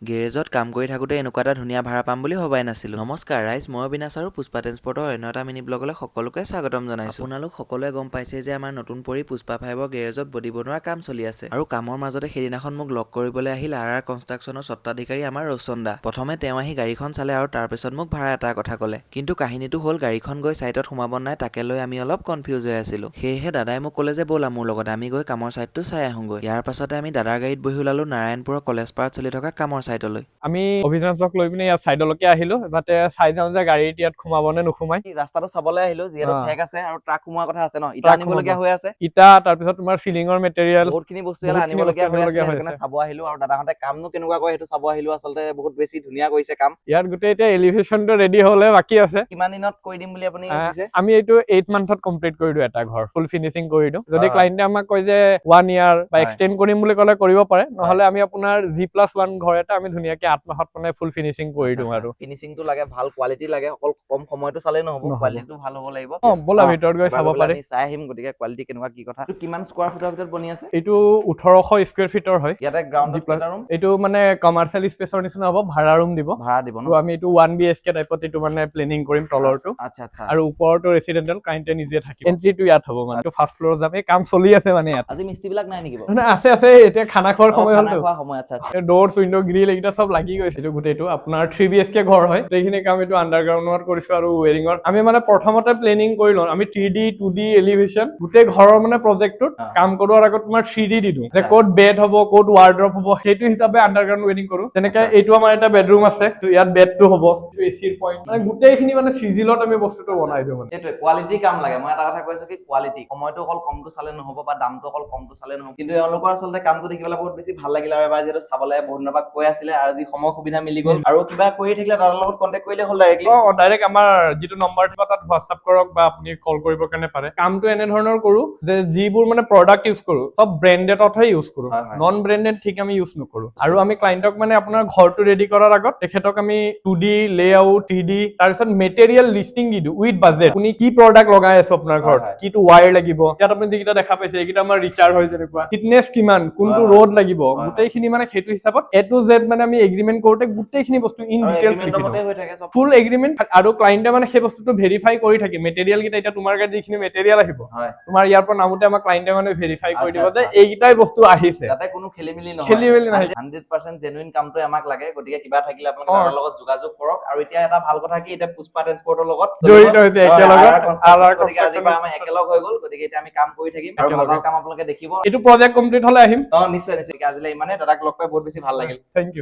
গেৰেজত কাম কৰি থাকোঁতে এনেকুৱা এটা ধুনীয়া ভাড়া পাম বুলি ভবাই নাছিলোঁ। নমস্কাৰ ৰাইজ, মই অবিনাশ আৰু পুষ্পা ট্ৰেন্সপৰ্টৰ অন্য এটা মিনি ব্লগলৈ সকলোকে স্বাগতম জনাইছোঁ। আপোনালোক সকলোৱে গম পাইছে যে আমাৰ নতুন পৰি পুষ্পা 5ৰ গেৰেজত বডি বনোৱাৰ কাম চলি আছে। আৰু কামৰ মাজতে সেইদিনাখন মোক লগ কৰিবলৈ আহিল RR কনষ্ট্ৰাকশ্যনৰ স্বত্বাধিকাৰী আমাৰ ৰৌচন দা। প্ৰথমে তেওঁ আহি গাড়ীখন চালে আৰু তাৰপিছত মোক ভাড়া এটাৰ কথা ক'লে। কিন্তু কাহিনীটো হ'ল গাড়ীখন গৈ ছাইটত সোমাব নাই তাকে লৈ আমি অলপ কনফিউজ হৈ আছিলোঁ। সেয়েহে দাদাই মোক ক'লে যে ব'লা মোৰ লগতে আমি গৈ কামৰ ছাইটটো চাই আহোঁগৈ। ইয়াৰ পাছতে আমি দাদাৰ গাড়ীত বহি ওলালোঁ নাৰায়ণপুৰৰ কলেজ পাৰত চলি থকা কামৰ ছাইটলৈ। আমি অভিযানক লৈ পিনে ইয়াত সাইডলৈকে আহিলো যাতে চাই যাওঁ যে গাড়ীত ইয়াত সোমাব নে নোসোমাই ৰাস্তাটো চাবলৈ আহিলো যিহেতু ঠেক আছে আৰু ট্ৰাক সোমোৱাৰ কথা আছে ন ইটা ট্ৰাক আনিবলগীয়া হৈ আছে ইটা তাৰপিছত তোমাৰ সিলিঙৰ মেটেৰিয়েল বহুতখিনি বস্তু ইয়াত আনিবলগীয়া হৈ আছে সেইকাৰণে চাব আহিলো আৰু দাদাহঁতে কামনো কেনেকুৱা কৰে সেইটো চাব আহিলো আচলতে বহুত বেছি ধুনীয়া কৰিছে কাম ইয়াত গোটেই এতিয়া এলিভেশ্যনটো ৰেডি হলে বাকী আছে কিমান দিনত কৰি দিম বুলি আপুনি ভাবিছে আমি এইটো 8 মান্থত কমপ্লিট কৰি দিও এটা ঘৰ ফুল ফিনিশিং কৰি দিও যদি ক্লায়েন্টে আমাক কয় যে 1 ইয়াৰ বা এক্সটেন্ড কৰিম বুলি ক'লে কৰিব পাৰে নহলে আমি আপোনাৰ G+1 ঘৰ এটা আমি ধুনীয়াকে 8 মাহত মানে ফুল ফিনিশিং কৰি দিও আৰু ফিনিশিংটো লাগে ভাল কোৱালিটি লাগে অকল কম সময়টো চালে নহব কোৱালিটিটো ভাল হ'ব লাগিব বলা ভিতৰত গৈ চাব পাৰি আমি চাই আহিম গতিকে কোৱালিটি কেনেকুৱা কি কথা কিমান স্কয়াৰ ফুটৰ ভিতৰত বনি আছে এইটো 1800 স্কয়াৰ ফিটৰ হয় ইয়াতে গ্ৰাউণ্ডত কেইটা ৰুম এইটো মানে কমাৰ্চিয়েল স্পেচৰ নিচিনা হ'ব ভাড়া ৰুম দিব ন আমি এইটো 1 BHK টাইপত এইটো মানে প্লেনিং কৰিম তলৰটো আচ্ছা আচ্ছা আৰু ওপৰটো ৰেসিডেন্সিয়েল ক্লায়েন্টে নিজে থাকিব এন্ট্ৰিটো ইয়াত হ'ব মানে তো ফাৰ্স্ট ফ্লোৰ যাম এই কাম চলি আছে মানে ইয়াত আজি মিস্ত্ৰী বিলাক নাই নেকি মানে আছে এতিয়া খানা খোৱাৰ সময় হ'ল খোৱা সময় আচ্ছা আচ্ছা ডোৰছ উইন্ডো গ্ৰিল এইটা সব লাগি গৈছে এইটো গোটেইটো আপোনাৰ 3 BHK ঘৰ হয় এইখিনি কাম এইটো আন্ডাৰগ্ৰাউণ্ডত কৰিছো আৰু ওয়েৰিঙৰ আমি মানে প্ৰথমতে প্লেনিং কৰি লওঁ আমি 3D 2D এলিভেশন গোটেই ঘৰৰ মানে প্ৰজেক্টটোত কাম কৰোৱাৰ আগত তোমাৰ 3D দি দিওঁ যে ক'ত বেড হ'ব ক'ত ৱাৰ্ড্ৰপ হ'ব সেইটো হিচাপে আন্ডাৰগ্ৰাউণ্ড ওয়েৰিং কৰো তেনেকৈ এইটো আমাৰ এটা বেডৰুম আছে ইয়াত বেডটো হ'ব এচিৰ পইণ্ট মানে গোটেইখিনি মানে সিজিলত আমি বস্তুটো বনাই দিওঁ মানে এইটো কোৱালিটি কাম লাগে মই এটা কথা কৈছো কি কোৱালিটি সময়টো অকল কমটো চালে নহব বা দামটো অকল কমটো চালে নহব কিন্তু এওঁলোকৰ আচলতে কামটো দেখিবলৈ বহুত বেছি ভাল লাগিল আৰু এবাৰ যেটো চাবলৈ বহুত দিনৰ পৰা কৈ আছিলে আৰু যি সময় সুবিধা মিলি গ'ল আৰু কিবা কৰি থাকিলে দাদাৰ লগত কন্টেক্ট কৰিলে হ'ল ডাইৰেক্টলি ডাইৰেক্ট আমাৰ যিটো নম্বৰ থাকিব তাত হোৱাটছআপ কৰক বা আপুনি কল কৰিব কাৰণে পাৰে কামটো এনে ধৰণৰ কৰো যে যিবোৰ মানে প্ৰডাক্ট ইউজ কৰো সব ব্ৰেন্ডেডতহে ইউজ কৰো নন ব্ৰেন্ডেড ঠিক আমি ইউজ নকৰো আৰু আমি ক্লায়েন্টক মানে আপোনাৰ ঘৰটো ৰেডি কৰাৰ আগত তেখেতক আমি 2D লেআউট 3D তাৰপিছত মেটেৰিয়েল লিস্টিং দি দিওঁ উইথ বাজেট আপুনি কি প্ৰডাক্ট লগাই আছে আপোনাৰ ঘৰত কিটো ৱায়াৰ লাগিব ইয়াত আপুনি যিকেইটা দেখা পাইছে এইকেইটা আমাৰ ৰিচাৰ্জ হয় যেনেকুৱা ফিটনেছ কিমান কোনটো ৰড লাগিব গোটেইখিনি মানে সেইটো হিচাপত A to Z মানে আমি এগ্ৰিমেন্ট কৰোতে গোটেইখিনি বস্তু ইন ডিটেইলছ লিখি দিওঁ ফুল এগ্ৰিমেন্ট আৰু ক্লায়েন্টে মানে সেই বস্তুটো ভেৰিফাই কৰি থাকে মেটেৰিয়েল কেইটা এতিয়া তোমাৰ গাত যিখিনি মেটেৰিয়েল আহিব তোমাৰ ইয়াৰ পৰা নামতে আমাৰ ক্লায়েন্টে মানে ভেৰিফাই কৰি দিব যে এইকেইটাই বস্তু আহিছে যাতে কোনো খেলিমেলি নহয় খেলিমেলি নহয় 100% জেনুইন কামটো আমাক লাগে গতিকে কিবা থাকিলে আপোনালোকে তাৰ লগত যোগাযোগ কৰক আৰু এতিয়া এটা ভাল কথা কি এতিয়া পুষ্পা ট্ৰেন্সপৰ্টৰ লগত জড়িত হৈছে একেলগে গতিকে আজিৰ পৰা আমাৰ একেলগ হৈ গ'ল গতিকে এতিয়া আমি কাম কৰি থাকিম আৰু ভাল কাম আপোনালোকে দেখিব এইটো প্ৰজেক্ট কমপ্লিট হলে আহিম নিশ্চয় আজিলৈ ইমানে দাদাক লগ পাই বহুত বেছি ভাল লাগিল থেংক ইউ